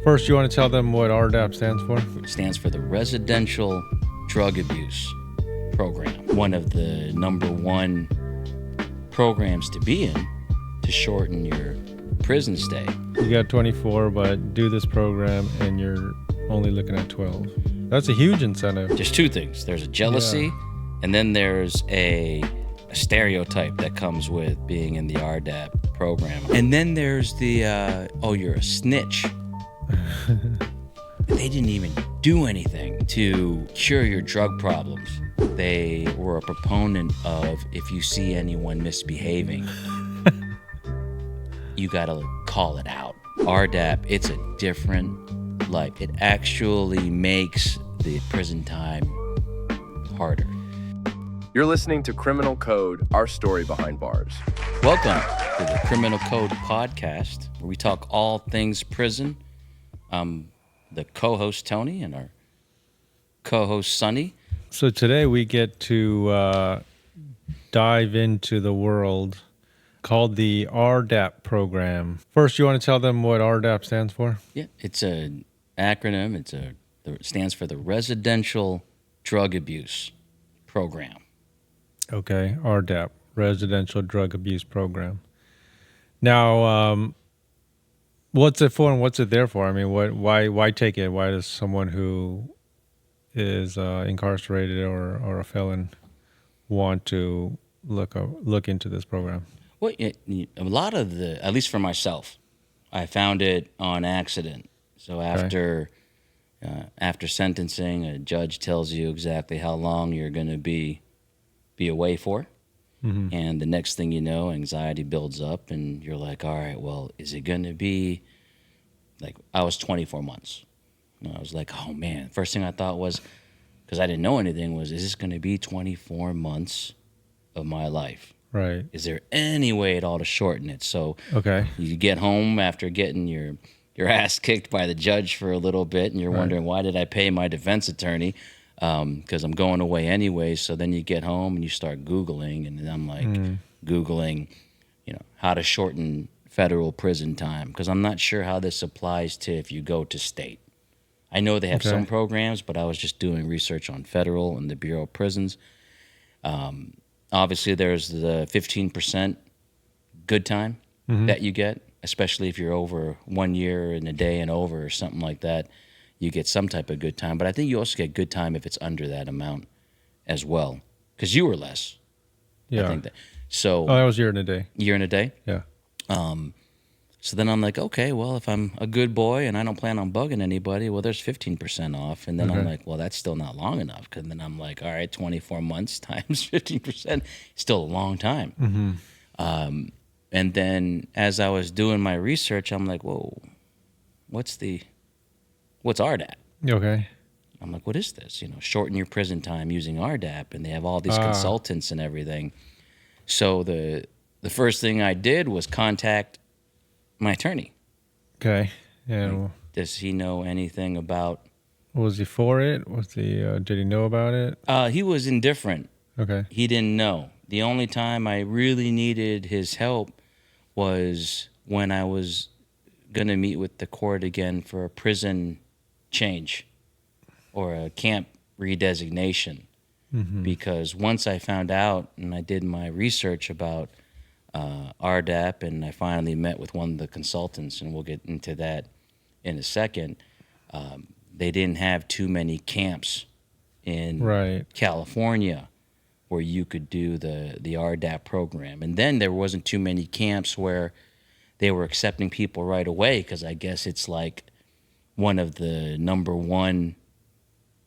First, you want to tell them what RDAP stands for? It stands for the Residential Drug Abuse Program. One of the number one programs to be in to shorten your prison stay. You got 24, but do this program and you're only looking at 12. That's a huge incentive. There's two things. There's a jealousy, and then there's a stereotype that comes with being in the RDAP program. And then there's the, you're a snitch. They didn't even do anything to cure your drug problems. They were a proponent of if you see anyone misbehaving, you gotta call it out. RDAP, it's a different life. It actually makes the prison time harder. You're listening to Criminal Code, our story behind bars. Welcome to the Criminal Code podcast, where we talk all things prison. I'm the co-host Tony and our co-host Sonny. So today we get to dive into the world called the RDAP program. First, you want to tell them what RDAP stands for? Yeah, it's an acronym. It stands for the Residential Drug Abuse Program. Okay, RDAP, Residential Drug Abuse Program. Now, what's it for and what's it there for? I mean, why take it? Why does someone who is incarcerated or a felon want to look into this program? Well, a lot of at least for myself, I found it on accident. So after sentencing, a judge tells you exactly how long you're going to be away for. Mm-hmm. And the next thing you know, anxiety builds up and you're like, all right, well, is it going to be like, I was 24 months. And I was like, oh man, first thing I thought was, because I didn't know anything, was, is this going to be 24 months of my life? Right. Is there any way at all to shorten it? So okay, you get home after getting your ass kicked by the judge for a little bit, and you're wondering, why did I pay my defense attorney? Because I'm going away anyway. So then you get home and you start Googling, and I'm like Googling, how to shorten federal prison time, because I'm not sure how this applies to if you go to state. I know they have some programs, but I was just doing research on federal and the Bureau of Prisons. Obviously, there's the 15% good time that you get, especially if you're over 1 year and a day and over or something like that. You get some type of good time. But I think you also get good time if it's under that amount as well, because you were less. Yeah. I think that. So, that was year and a day. Year and a day? Yeah. So then I'm like, okay, well, if I'm a good boy and I don't plan on bugging anybody, well, there's 15% off. And then I'm like, well, that's still not long enough. Because then I'm like, all right, 24 months times 15%, still a long time. Mm-hmm. And then as I was doing my research, I'm like, whoa, what's RDAP? Okay. I'm like, what is this? Shorten your prison time using RDAP. And they have all these consultants and everything. So the first thing I did was contact my attorney. Okay. And does he know anything about? Was he for it? Did he know about it? He was indifferent. Okay. He didn't know. The only time I really needed his help was when I was going to meet with the court again for a prison change or a camp redesignation. Mm-hmm. Because once I found out and I did my research about RDAP, and I finally met with one of the consultants, and we'll get into that in a second. They didn't have too many camps in California where you could do the RDAP program. And then there wasn't too many camps where they were accepting people right away, because I guess it's like one of the number one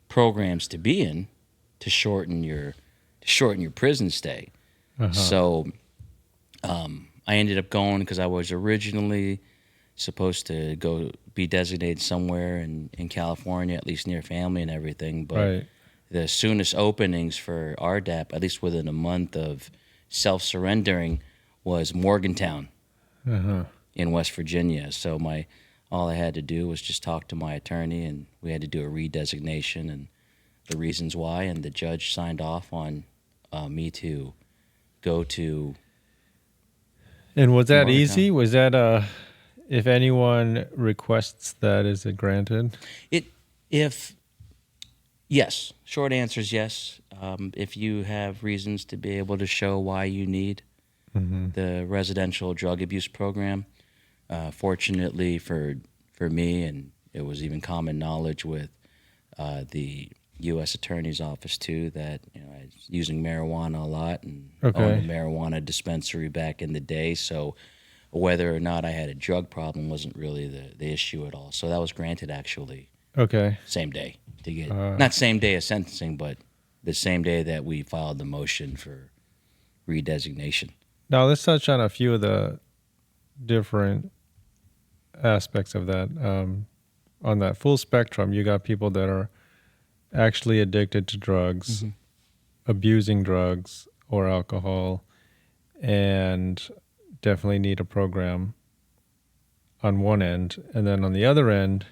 programs to be in to shorten your prison stay. Uh-huh. So I ended up going because I was originally supposed to go be designated somewhere in California, at least near family and everything. But the soonest openings for RDAP, at least within a month of self-surrendering, was Morgantown in West Virginia. So all I had to do was just talk to my attorney, and we had to do a redesignation and the reasons why, and the judge signed off on me to go to. And was that easy? Was that if anyone requests that, is it granted? If yes, short answer is yes. If you have reasons to be able to show why you need the residential drug abuse program, fortunately for me, and it was even common knowledge with the U.S. Attorney's Office too, that I was using marijuana a lot and owned a marijuana dispensary back in the day. So whether or not I had a drug problem wasn't really the issue at all. So that was granted actually Okay. same day to get not same day as sentencing, but the same day that we filed the motion for redesignation. Now let's touch on a few of the different aspects of that. On that full spectrum, you got people that are actually addicted to drugs, abusing drugs or alcohol, and definitely need a program on one end. And then on the other end,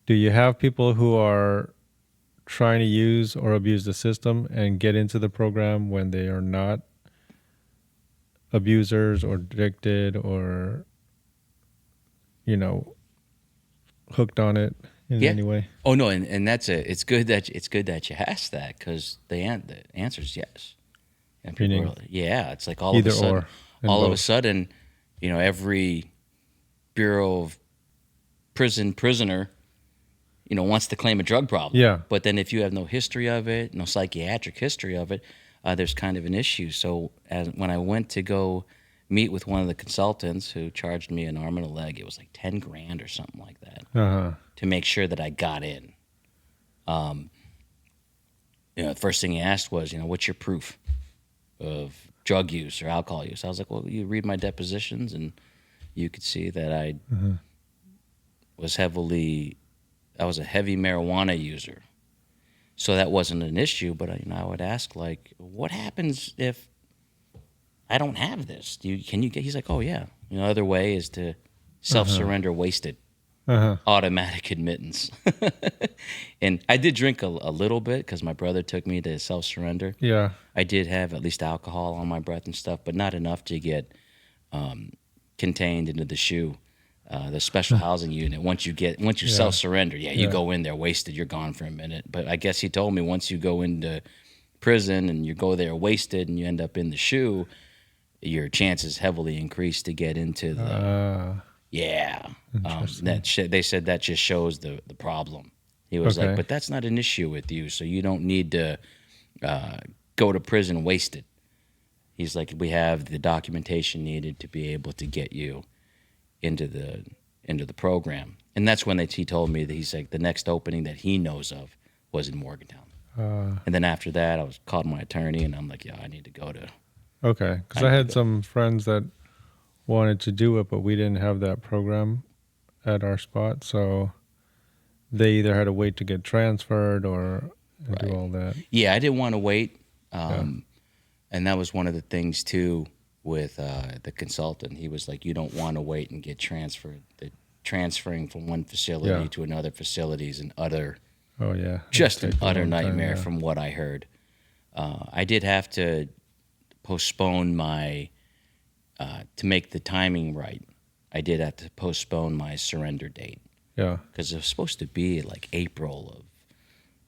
do you have people who are trying to use or abuse the system and get into the program when they are not abusers or addicted or, hooked on it in any way? Oh no, and it's good that you asked that, because the answer is yes. And people Meaning it's like all either of a sudden, or, and both. every Bureau of prisoner, wants to claim a drug problem. Yeah. But then if you have no history of it, no psychiatric history of it, there's kind of an issue. So when I went to go meet with one of the consultants who charged me an arm and a leg, it was like $10,000 or something like that to make sure that I got in. The first thing he asked was, what's your proof of drug use or alcohol use? I was like, well, you read my depositions and you could see that I was a heavy marijuana user. So that wasn't an issue, but I would ask, like, what happens if I don't have this? Can you get? He's like, oh yeah. Other way is to self-surrender wasted, automatic admittance. And I did drink a little bit because my brother took me to self-surrender. Yeah. I did have at least alcohol on my breath and stuff, but not enough to get contained into the SHU, the special housing unit. Once you self-surrender, you go in there wasted, you're gone for a minute. But I guess he told me once you go into prison and you go there wasted and you end up in the SHU, your chances heavily increase to get into the they said that just shows the problem. He was like, but that's not an issue with you, so you don't need to go to prison wasted. He's like, we have the documentation needed to be able to get you into the program. And that's when he told me that he's like, the next opening that he knows of was in Morgantown. And then after that, I called my attorney and I'm like, I need to go to. Okay, because I had some friends that wanted to do it, but we didn't have that program at our spot, so they either had to wait to get transferred or do all that. Yeah, I didn't want to wait, and that was one of the things too with the consultant. He was like, you don't want to wait and get transferred. The transferring from one facility to another facility is an utter nightmare from what I heard. I did have to postpone my, to make the timing right, I did have to postpone my surrender date. Yeah. Because it was supposed to be like April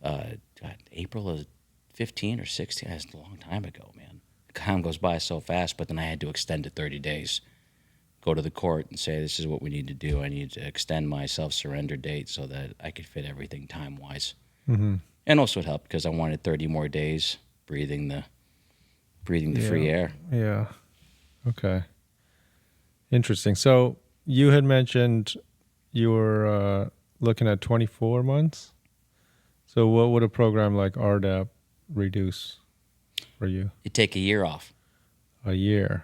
of 15 or 16. That's a long time ago, man. Time goes by so fast, but then I had to extend it 30 days. Go to the court and say, this is what we need to do. I need to extend my self-surrender date so that I could fit everything time-wise. And also it helped because I wanted 30 more days breathing the free air. Yeah. Okay. Interesting. So you had mentioned you were looking at 24 months. So what would a program like RDAP reduce for you? You take a year off. A year.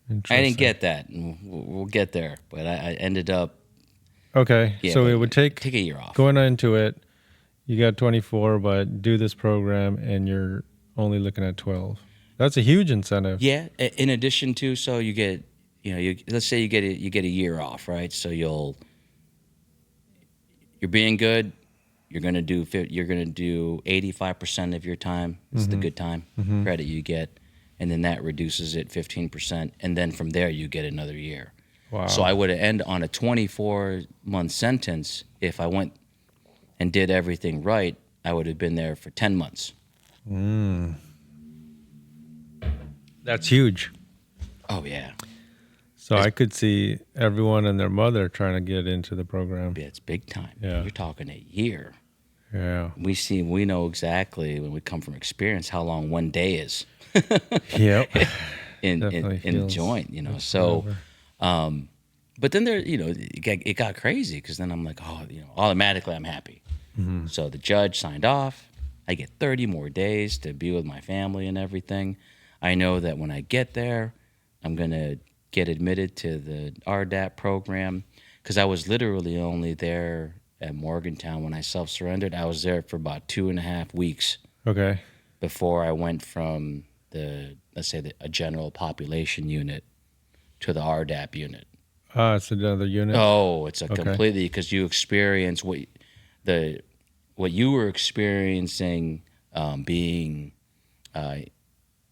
Interesting. I didn't get that. And we'll get there. But I ended up. Okay. Yeah, so it would take a year off. Going into it, you got 24, but do this program and you're only looking at 12. That's a huge incentive. Yeah. In addition to, so you get, let's say you get a year off, right? So you're being good. You're gonna do 85% of your time. It's the good time credit you get, and then that reduces it 15%, and then from there you get another year. Wow. So I would have ended on a 24-month sentence. If I went and did everything right, I would have been there for 10 months. That's huge. Oh, yeah. So I could see everyone and their mother trying to get into the program. It's big time. Yeah. You're talking a year. Yeah. We know exactly, when we come from experience, how long one day is Yep. in Definitely the feels joint, like So, forever. but then there, it got crazy, because then I'm like, automatically I'm happy. So the judge signed off. I get 30 more days to be with my family and everything. I know that when I get there, I'm going to get admitted to the RDAP program, because I was literally only there at Morgantown when I self-surrendered. I was there for about 2.5 weeks Okay. before I went from a general population unit to the RDAP unit. It's another unit. Oh, it's a Okay. completely, because you experience what you were experiencing, being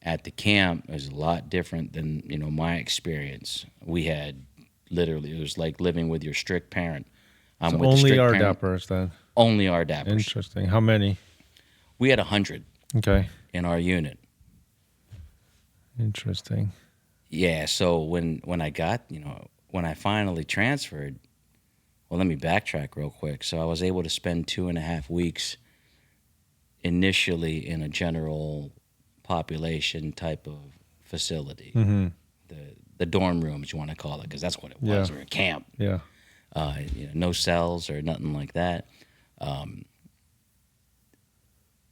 at the camp is a lot different than my experience. We had literally, it was like living with your strict parent. I'm So with the only strict parent. RDAPers then. Only RDAPers. Interesting. How many? We had 100 Okay. in our unit. Interesting. Yeah. So when I got, when I finally transferred, well, let me backtrack real quick. So I was able to spend 2.5 weeks initially in a general population type of facility, Mm-hmm. the dorm rooms, you want to call it, because that's what it was, Yeah. or a camp. Yeah. No cells or nothing like that.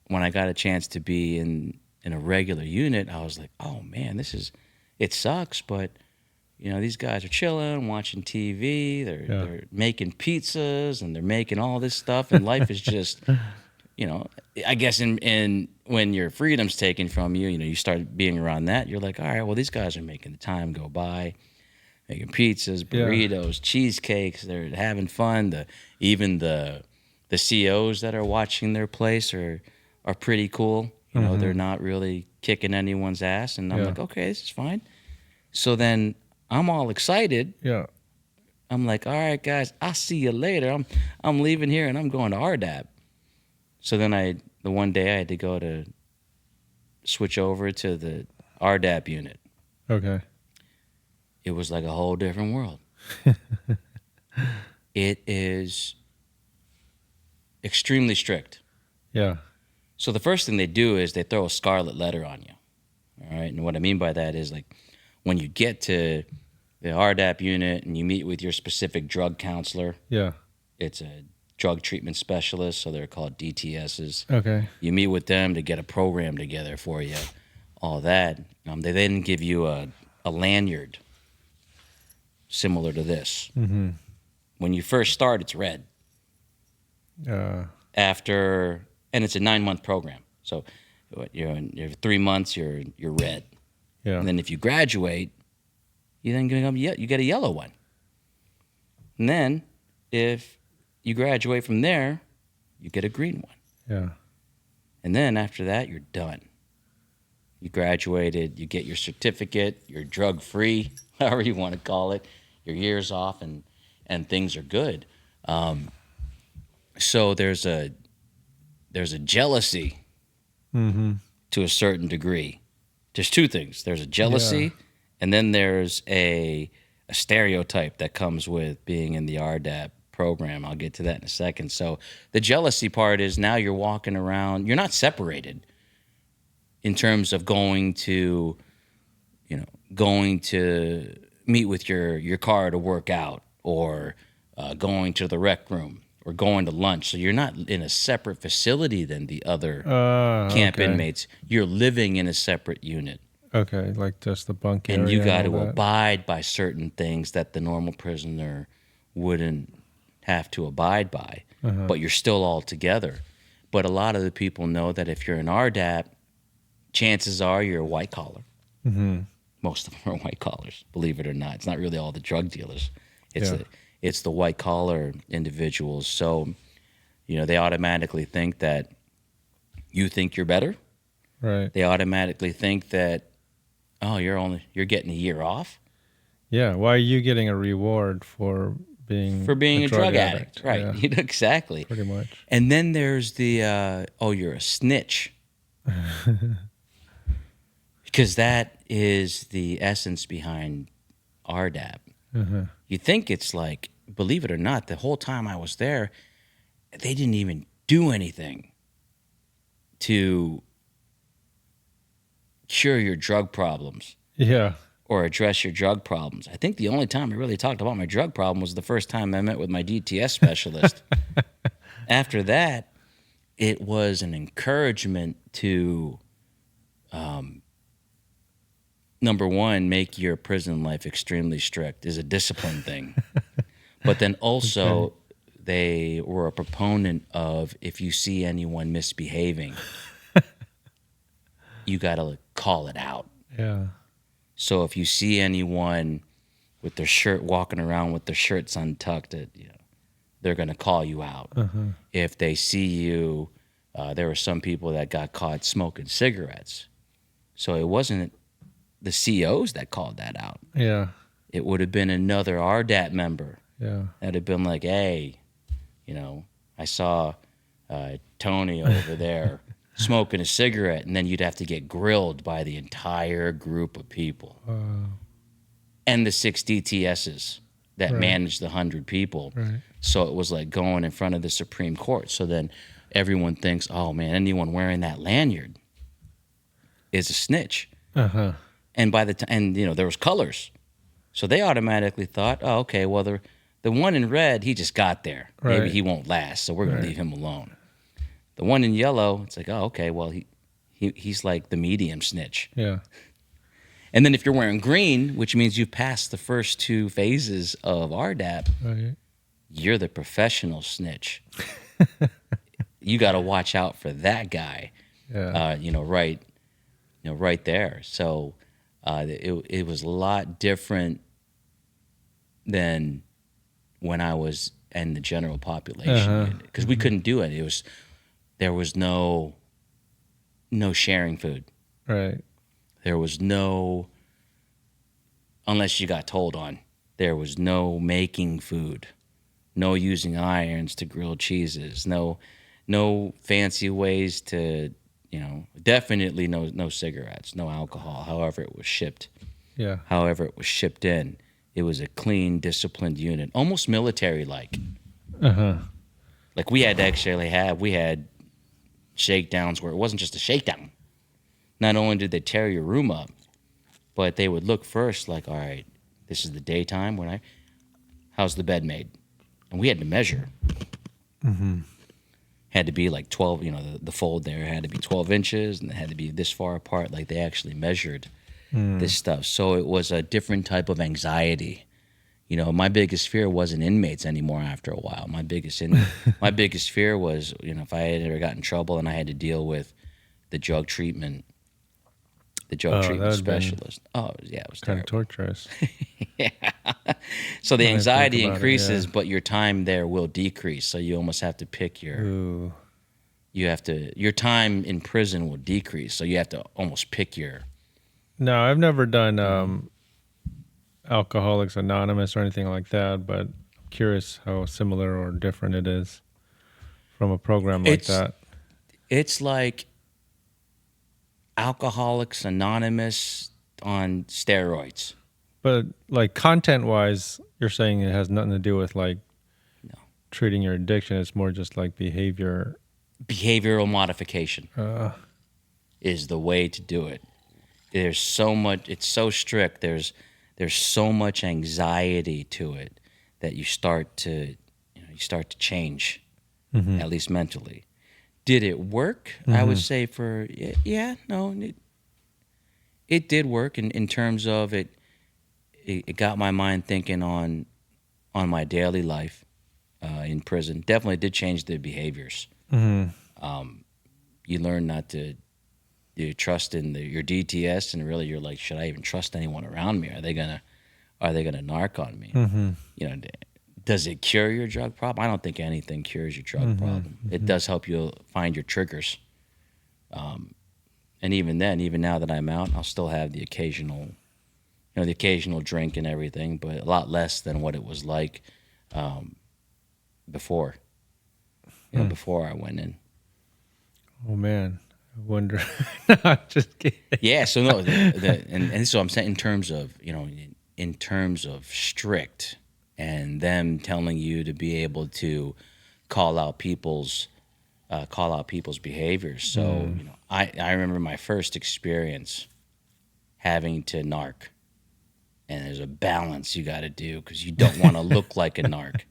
When I got a chance to be in a regular unit, I was like, oh man, it sucks, but these guys are chilling, watching TV, they're making pizzas, and they're making all this stuff, and life is just, I guess in when your freedom's taken from you, you start being around that, you're like, all right, well, these guys are making the time go by, making pizzas, burritos, cheesecakes, they're having fun. Even the COs that are watching their place are pretty cool. They're not really kicking anyone's ass, and I'm like, okay, this is fine. So then I'm all excited. Yeah. I'm like, all right, guys, I'll see you later. I'm leaving here and I'm going to RDAP. So then the one day I had to switch over to the RDAP unit. Okay. It was like a whole different world. It is extremely strict. Yeah. So the first thing they do is they throw a scarlet letter on you. All right. And what I mean by that is, like, when you get to the RDAP unit and you meet with your specific drug counselor, Yeah. it's a drug treatment specialist, so they're called DTSs. Okay. You meet with them to get a program together for you, all that. They then give you a lanyard similar to this. Mm-hmm. When you first start, it's red. And it's a 9-month program. So you're 3 months, you're red. Yeah. And then if you graduate, you get a yellow one. And then if you graduate from there, you get a green one. Yeah. And then after that, you're done. You graduated, you get your certificate, you're drug-free, however you want to call it. Your year's off, and things are good. So there's a jealousy to a certain degree. There's two things. There's a jealousy, and then there's a stereotype that comes with being in the RDAP program. I'll get to that in a second. So the jealousy part is, now you're walking around. You're not separated in terms of going to meet with your car to work out, or going to the rec room, or going to lunch. So you're not in a separate facility than the other camp inmates. You're living in a separate unit. Okay, like just the bunk area. And you got to all that. abide by certain things that the normal prisoner wouldn't have to abide by. But you're still all together. But a lot of the people know that if you're an RDAP, chances are you're a white collar. Mm-hmm. Most of them are white collars, believe it or not. It's not really all the drug dealers. Yeah. It's the white collar individuals. So, they automatically think that you think you're better. Right. They automatically think that, oh, you're getting a year off. Yeah. Why are you getting a reward for being for being a drug addict. Right. Yeah, Exactly. pretty much. And then there's the, you're a snitch. Because that is the essence behind RDAP. You think it's like, believe it or not, the whole time I was there, they didn't even do anything to cure your drug problems Yeah. or address your drug problems. I think the only time I really talked about my drug problem was the first time I met with my DTS specialist. After that, it was an encouragement to, number one, make your prison life extremely strict is a discipline thing. But then also, they were a proponent of if you see anyone misbehaving, you got to call it out. Yeah. So if you see anyone with their shirt walking around with their shirts untucked, they're going to call you out. If they see you, there were some people that got caught smoking cigarettes. So it wasn't the COs that called that out. Yeah. It would have been another RDAP member Yeah. that had been like, hey, I saw Tony over there smoking a cigarette, and then you'd have to get grilled by the entire group of people. And the 6 DTSs that Right. managed the 100 people. Right. So it was like going in front of the Supreme Court. So then everyone thinks, oh man, anyone wearing that lanyard is a snitch. And by the time, there was colors. So they automatically thought, oh, okay, well, the one in red, he just got there. Maybe Right. he won't last, so we're going Right. to leave him alone. The one in yellow, it's like, oh, okay, well, he's like the medium snitch. Yeah. And then if you're wearing green, which means you've passed the first 2 phases of RDAP, Right. you're the professional snitch. You got to watch out for that guy. Yeah. Right there. So it was a lot different than when I was in the general population because we couldn't do it. There was no sharing food. Right. There was no, unless you got told on. There was no making food, no using irons to grill cheeses, no fancy ways to. Definitely no cigarettes, no alcohol, however it was shipped. Yeah. However it was shipped in. It was a clean, disciplined unit, almost military-like. Like we had shakedowns where it wasn't just a shakedown. Not only did they tear your room up, but they would look first like, all right, this is the daytime. How's the bed made? And we had to measure. Had to be like 12, the fold there had to be 12 inches and it had to be this far apart. Like they actually measured this stuff. So it was a different type of anxiety. My biggest fear wasn't inmates anymore after a while. My biggest fear was, if I had ever got in trouble and I had to deal with the drug treatment specialist. Oh, yeah, it was Kind of terrible. torturous. Yeah. So the When I think anxiety about it, increases, yeah. but your time there will decrease. So you almost have to pick Ooh. your time in prison will decrease. So you have to almost pick your. No, I've never done Alcoholics Anonymous or anything like that, but I'm curious how similar or different it is from a program like that. It's like Alcoholics Anonymous on steroids. But like content-wise, you're saying it has nothing to do with like treating your addiction. It's more just like behavioral modification is the way to do it. There's so much. It's so strict. There's so much anxiety to it that you start to change, at least mentally. Did it work? I would say it did work in terms of it. It got my mind thinking on my daily life in prison. Definitely did change the behaviors. You learn not to trust in your DTS, and really you're like, should I even trust anyone around me? Are they gonna narc on me? Does it cure your drug problem? I don't think anything cures your drug problem. It does help you find your triggers. And even then, even now that I'm out, I'll still have the occasional the occasional drink and everything, but a lot less than what it was like before. Before I went in. Oh man, I wonder. I'm just kidding. Yeah. So no, and so I'm saying in terms of strict, and them telling you to be able to call out people's behaviors. So I remember my first experience having to narc, and there's a balance you got to do because you don't want to look like a narc.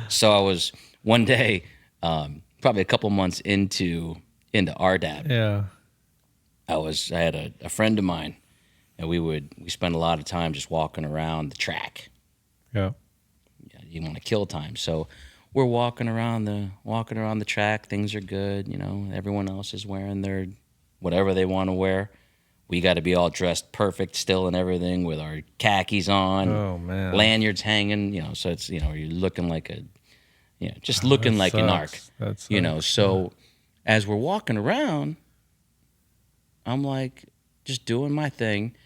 So I was one day, probably a couple months into RDAP. Yeah. I had a friend of mine, and we spent a lot of time just walking around the track. Yeah. You want to kill time, so we're walking around the track. Things are good, Everyone else is wearing their whatever they want to wear. We got to be all dressed perfect still and everything with our khakis on. Oh man. Lanyards hanging, so it's you're looking like just looking like an narc. That sucks. So as we're walking around, I'm like just doing my thing,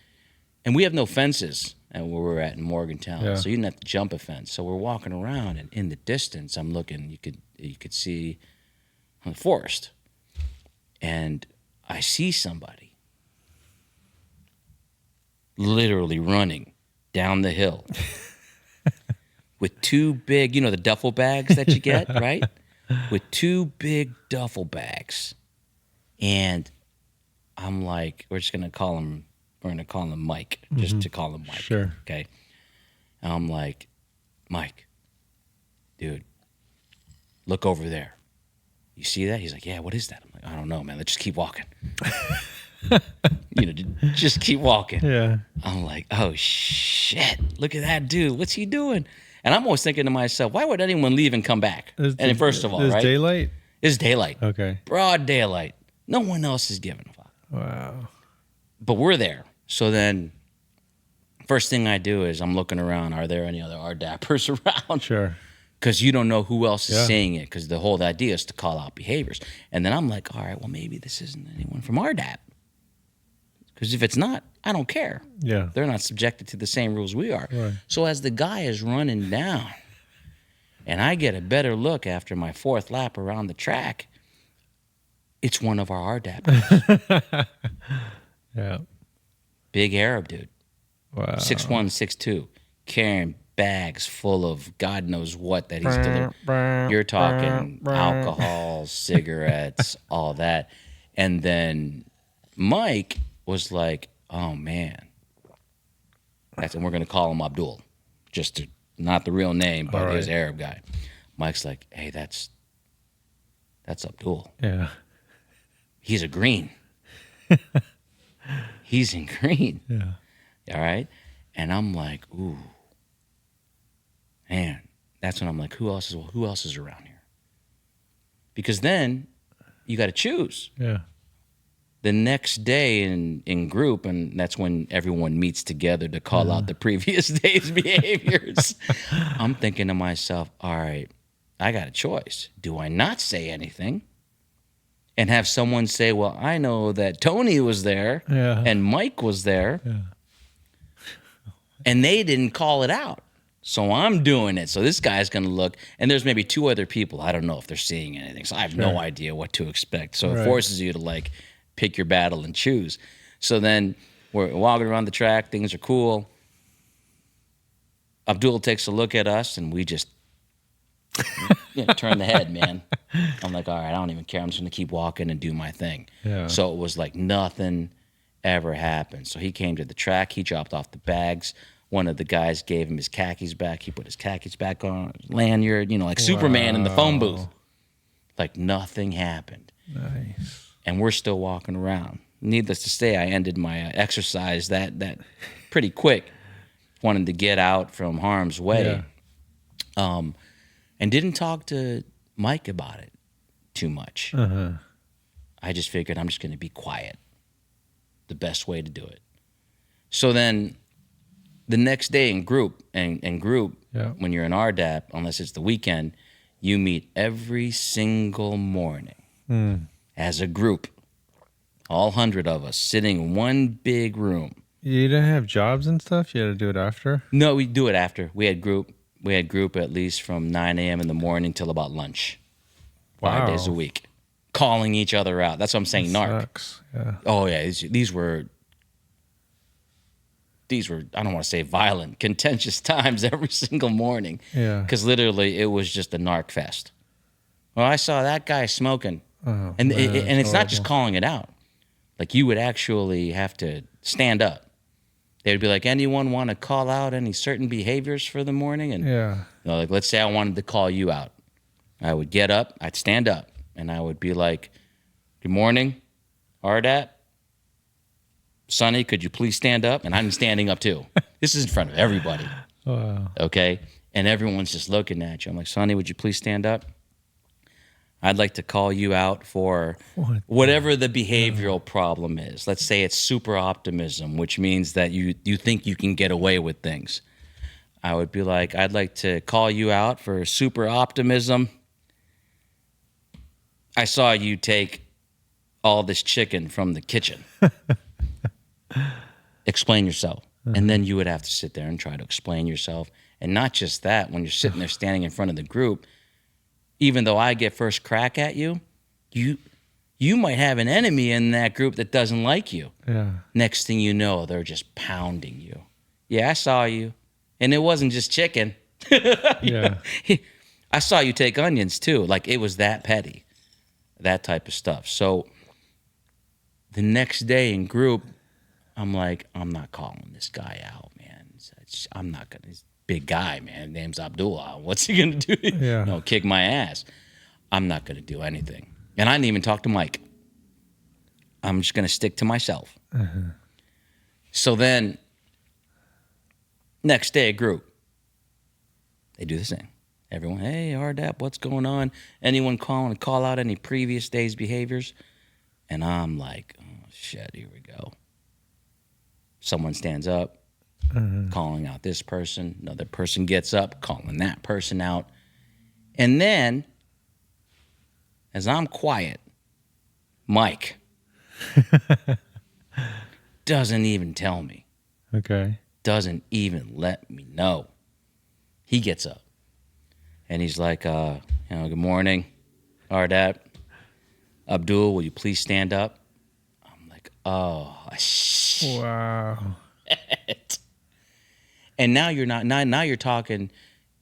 and we have no fences at where we're at in Morgantown, Yeah. so you didn't have to jump a fence. So we're walking around, and in the distance, I'm looking. You could see the forest, and I see somebody literally running down the hill with two big, the duffel bags that you get, right? With two big duffel bags. And I'm like, we're going to call him Mike, just to call him Mike. Sure. Okay. And I'm like, Mike, dude, look over there. You see that? He's like, yeah, what is that? I'm like, I don't know, man. Let's just keep walking. Just keep walking. Yeah. I'm like, oh shit, look at that dude. What's he doing? And I'm always thinking to myself, why would anyone leave and come back? First of all, is right? daylight? It's daylight. Okay. Broad daylight. No one else is giving a fuck. Wow. But we're there. So then, first thing I do is I'm looking around. Are there any other RDAPers around? Sure. Because you don't know who else is Yeah. saying it. Because the whole idea is to call out behaviors. And then I'm like, all right, well, maybe this isn't anyone from RDAP. Because if it's not, I don't care. Yeah. They're not subjected to the same rules we are. Right. So as the guy is running down, and I get a better look after my fourth lap around the track, it's one of our RDAP. Yeah. Big Arab dude. Wow. 6'1", 6'2", carrying bags full of God knows what that he's delivering. You're talking alcohol, cigarettes, all that. And then Mike was like, oh, man. And we're going to call him Abdul. Just to, not the real name, but All his right. Arab guy. Mike's like, hey, that's Abdul. Yeah. He's a green. He's in green. Yeah. All right? And I'm like, ooh. Man. That's when I'm like, who else is around here? Because then you got to choose. Yeah. The next day in group, and that's when everyone meets together to call out the previous day's behaviors. I'm thinking to myself, all right, I got a choice. Do I not say anything and have someone say, well, I know that Tony was there Yeah. and Mike was there, Yeah. and they didn't call it out. So I'm doing it. So this guy's going to look, and there's maybe two other people. I don't know if they're seeing anything. So I have no idea what to expect. So it Right. forces you to like pick your battle and choose. So then we're walking around the track. Things are cool. Abdul takes a look at us, and we just turn the head, man. I'm like, all right, I don't even care. I'm just going to keep walking and do my thing. Yeah. So it was like nothing ever happened. So he came to the track. He dropped off the bags. One of the guys gave him his khakis back. He put his khakis back on, lanyard, like Superman in the phone booth. Like nothing happened. Nice. And we're still walking around. Needless to say, I ended my exercise that pretty quick. Wanted to get out from harm's way. Yeah. And didn't talk to Mike about it too much. Uh-huh. I just figured I'm just going to be quiet. The best way to do it. So then the next day in group, Yeah. when you're in RDAP, unless it's the weekend, you meet every single morning as a group, all 100 of us, sitting in one big room. You didn't have jobs and stuff? You had to do it after? No, we do it after. We had group at least from 9 a.m. in the morning till about lunch. 5 days a Wow. week. Calling each other out. That's what I'm saying, narc. Sucks. Yeah. Oh yeah, these were I don't want to say violent, contentious times every single morning. Yeah. Because literally it was just a narc fest. Well, I saw that guy smoking. Oh, And man, and it's not just horrible. calling it out. Like you would actually have to stand up. They would be like, anyone want to call out any certain behaviors for the morning? And Yeah. like, let's say I wanted to call you out. I would get up, I'd stand up, and I would be like, good morning, RDAP. Sonny, could you please stand up? And I'm standing up too. This is in front of everybody, Wow. okay? And everyone's just looking at you. I'm like, Sonny, would you please stand up? I'd like to call you out for whatever the behavioral problem is. Let's say it's super optimism, which means that you think you can get away with things. I would be like, I'd like to call you out for super optimism. I saw you take all this chicken from the kitchen. Explain yourself. And then you would have to sit there and try to explain yourself. And not just that, when you're sitting there standing in front of the group, even though I get first crack at you, you might have an enemy in that group that doesn't like you. Yeah. Next thing you know, they're just pounding you. Yeah, I saw you. And it wasn't just chicken. Yeah. I saw you take onions too. Like it was that petty, that type of stuff. So the next day in group, I'm like, I'm not calling this guy out, man. I'm not going to. He's a big guy, man. Name's Abdullah. What's he going to do? Yeah. No, kick my ass. I'm not going to do anything. And I didn't even talk to Mike. I'm just going to stick to myself. So then, next day at group, they do the same. Everyone, hey, RDAP, what's going on? Anyone calling to call out any previous day's behaviors? And I'm like, oh, shit, here we go. Someone stands up, calling out this person. Another person gets up, calling that person out. And then, as I'm quiet, Mike doesn't even tell me. Okay. Doesn't even let me know. He gets up. And he's like, good morning, RDAP. Abdul, will you please stand up? I'm like, oh, shit. Wow. And now you're not. Now you're talking.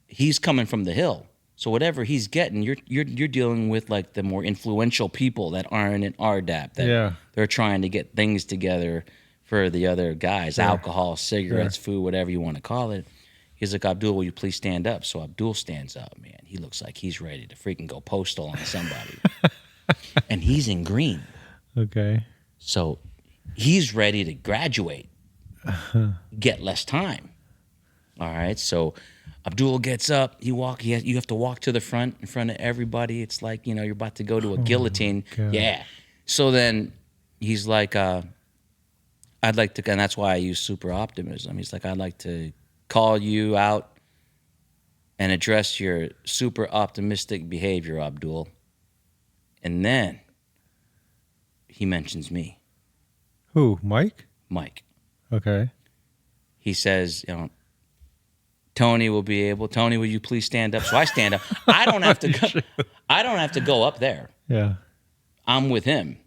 He's coming from the hill, so whatever he's getting, you're dealing with like the more influential people that aren't in RDAP. That they're trying to get things together for the other guys, alcohol, cigarettes, food, whatever you want to call it. He's like, Abdul, will you please stand up? So Abdul stands up. Man, he looks like he's ready to freaking go postal on somebody, and he's in green. Okay. So he's ready to graduate, get less time. All right, so Abdul gets up. You have to walk to the front in front of everybody. It's like, you're about to go to a guillotine. Yeah. So then he's like, I'd like to, and that's why I use super optimism. He's like, I'd like to call you out and address your super optimistic behavior, Abdul. And then he mentions me, Who? Mike? Mike. Okay. He says, Tony, will you please stand up? So I stand up. I don't have to go up there. Yeah. I'm with him.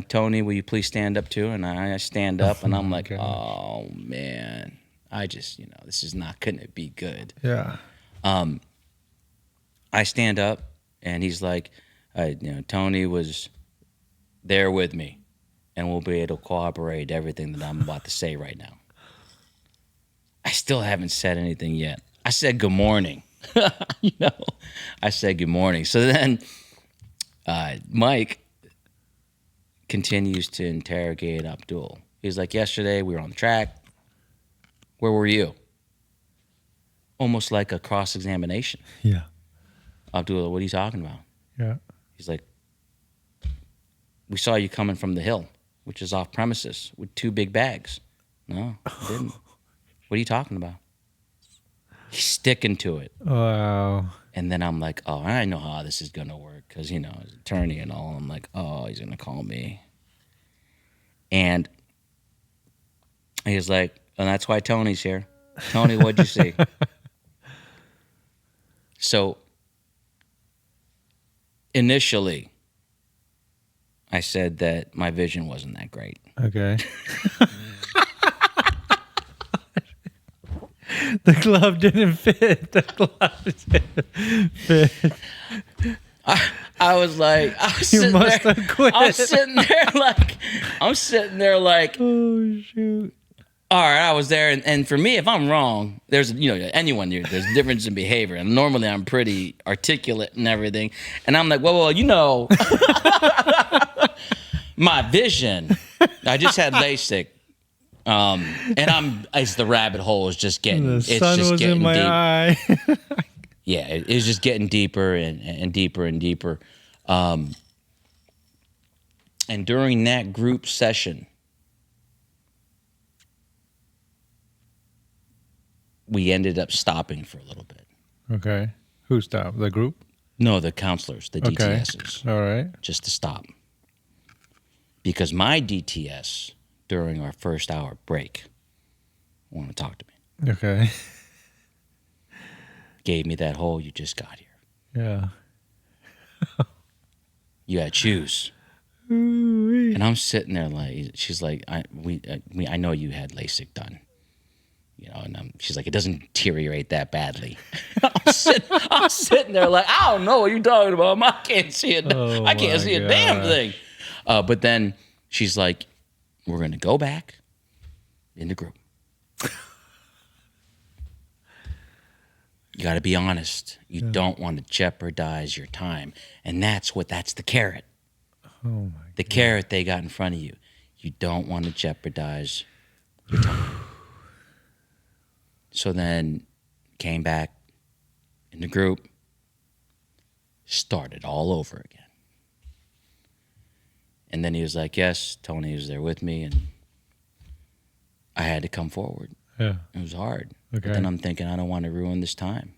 Tony, will you please stand up too? And I stand up and I'm like, gosh. oh man, I just, this is not going to be good. Yeah. I stand up and he's like, Tony was there with me and we'll be able to corroborate everything that I'm about to say right now. I still haven't said anything yet. I said good morning. I said good morning. So then Mike continues to interrogate Abdul. He's like, yesterday we were on the track. Where were you? Almost like a cross-examination. Yeah. Abdul, what are you talking about? Yeah. He's like, we saw you coming from the hill, which is off premises, with 2 big bags. No, I didn't. What are you talking about? He's sticking to it. Wow. And then I'm like, oh, I know how this is going to work because, as an attorney and all, I'm like, oh, he's going to call me. And He was like, and that's why Tony's here. Tony, what'd you see? So initially, I said that my vision wasn't that great. Okay. The glove didn't fit. The glove didn't fit. I was like, You must have quit. I'm sitting there like, Oh, shoot. all right, I was there, and for me, if I'm wrong, there's anyone here, there's a difference in behavior, and normally I'm pretty articulate and everything, and I'm like, well, my vision. I just had LASIK, and as the rabbit hole is just getting, The it's sun just was getting in my deep. eye. Yeah, it's just getting deeper and deeper and deeper. And during that group session, we ended up stopping for a little bit. Okay. Who stopped? The group? No, the counselors, the Okay. DTSs, All right. just to stop. Because my DTS, during our first hour break, wanted to talk to me. Okay. Gave me that whole, you just got here. Yeah. You got to choose. Ooh-wee. And I'm sitting there like, she's like, I know you had LASIK done. And she's like, it doesn't deteriorate that badly. I'm sitting there like, I don't know what you're talking about. I can't see it. Oh I can't my see a damn gosh. thing. But then she's like, we're going to go back in the group. You got to be honest. You don't want to jeopardize your time. And that's the carrot. Oh my. The carrot they got in front of you. You don't want to jeopardize your time. So then came back in the group, started all over again. And then he was like, yes, Tony was there with me, and I had to come forward. Yeah. It was hard. Okay. But then I'm thinking, I don't want to ruin this time.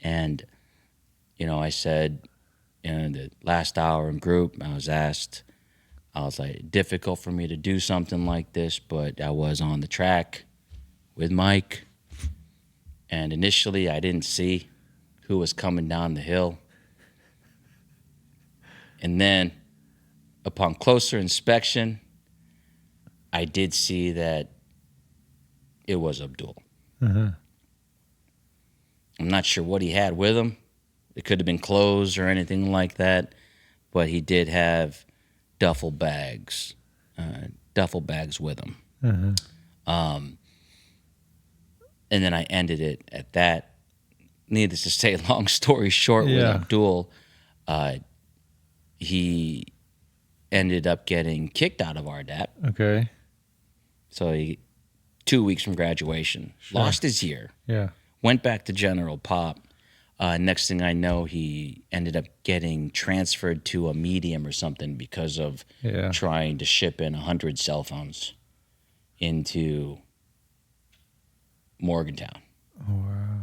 And, I said in the last hour in group, I was like, difficult for me to do something like this, but I was on the track with Mike. And initially, I didn't see who was coming down the hill. And then, upon closer inspection, I did see that it was Abdul. Uh-huh. I'm not sure what he had with him. It could have been clothes or anything like that, but he did have duffel bags with him. Uh-huh. And then I ended it at that. Needless to say, long story short, with Yeah. Abdul, he ended up getting kicked out of RDAP. Okay. So 2 weeks from graduation, lost his year, Yeah. went back to General Pop. Next thing I know, he ended up getting transferred to a medium or something because of Yeah. trying to ship in 100 cell phones into Morgantown. Oh, wow.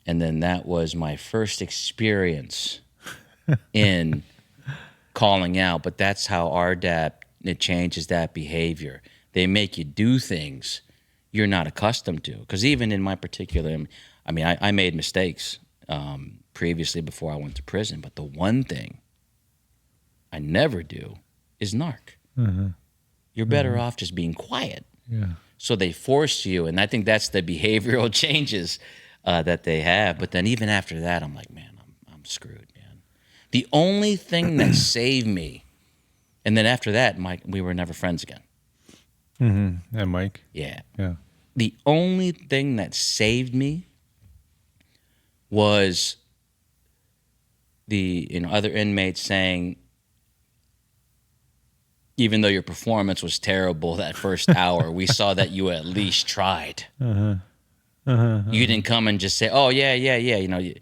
And then that was my first experience in calling out. But that's how RDAP, it changes that behavior. They make you do things you're not accustomed to. Because even in my particular, I made mistakes previously before I went to prison. But the one thing I never do is narc. Uh-huh. You're better off just being quiet. Yeah. So they force you, and I think that's the behavioral changes that they have. But then even after that, I'm like, man, I'm screwed, man. The only thing that saved me, and then after that, Mike, we were never friends again. Mm-hmm. And Mike? Yeah. Yeah. The only thing that saved me was the other inmates saying, even though your performance was terrible that first hour, we saw that you at least tried. Uh-huh. Uh-huh. You didn't come and just say, "Oh yeah." You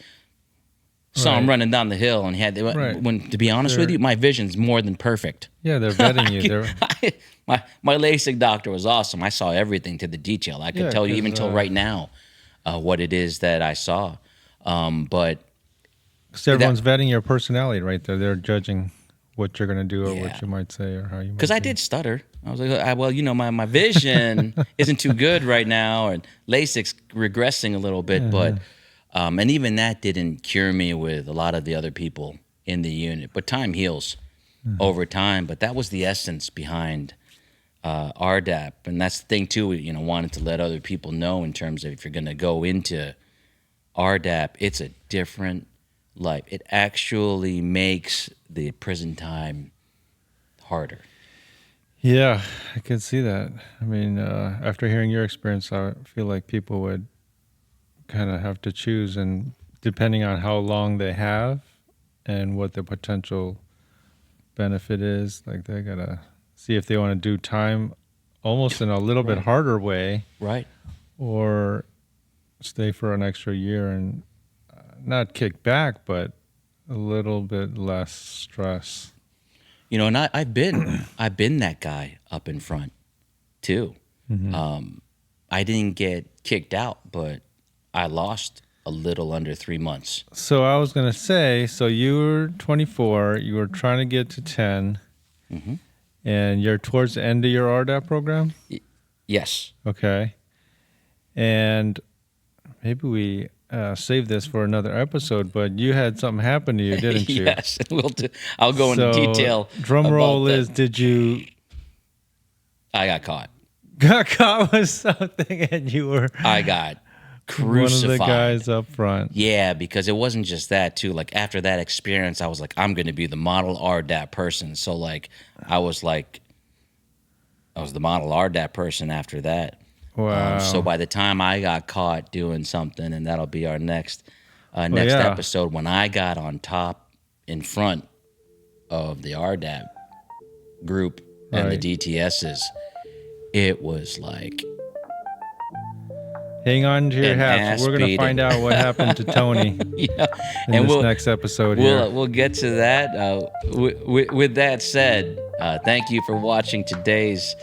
saw him Right. running down the hill, and he had. Right. When to be honest with Sure. you, my vision's more than perfect. Yeah, they're vetting you. They're my LASIK doctor was awesome. I saw everything to the detail. I could Yeah, tell you 'cause, even till right now what it is that I saw. But so everyone's vetting your personality right there. They're judging what you're going to do or Yeah. what you might say or how you might because I be. did stutter, I was like, well, my vision isn't too good right now, and LASIK's regressing a little bit, but and even that didn't cure me with a lot of the other people in the unit. But time heals over time. But that was the essence behind RDAP, and that's the thing too. Wanted to let other people know in terms of if you're going to go into RDAP, it's a different life. It actually makes the prison time harder. Yeah, I can see that. I mean, after hearing your experience, I feel like people would kind of have to choose, and depending on how long they have and what the potential benefit is, like they gotta see if they want to do time almost in a little bit harder way, Right. or stay for an extra year and not kick back, but a little bit less stress. And I've been that guy up in front too. I didn't get kicked out, but I lost a little under 3 months. So I was going to say, so you were 24, you were trying to get to 10, and you're towards the end of your RDAP program? Yes. Okay. And maybe we save this for another episode, but you had something happen to you, didn't you? Yes. I'll go into detail. Drum roll about is, that. did you I got caught. got caught with something and you were I got crucified. one of the guys up front? Yeah, because it wasn't just that too. Like after that experience, I was like, I'm going to be the model RDAP person. So I was the model RDAP person after that. Wow. So by the time I got caught doing something, and that'll be our next episode, when I got on top in front of the RDAP group and the DTSs, it was like, hang on to your an hats. ass We're going to beating. find out what happened to Tony in this next episode here. We'll get to that. With that said, thank you for watching today's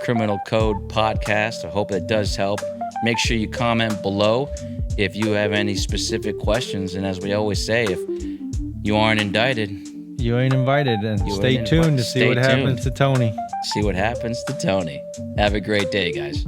Criminal Code podcast. I hope that does help. Make sure you comment below if you have any specific questions. And as we always say, if you aren't indicted, You ain't invited. And stay tuned to see what happens to Tony. See what happens to Tony. Have a great day, guys.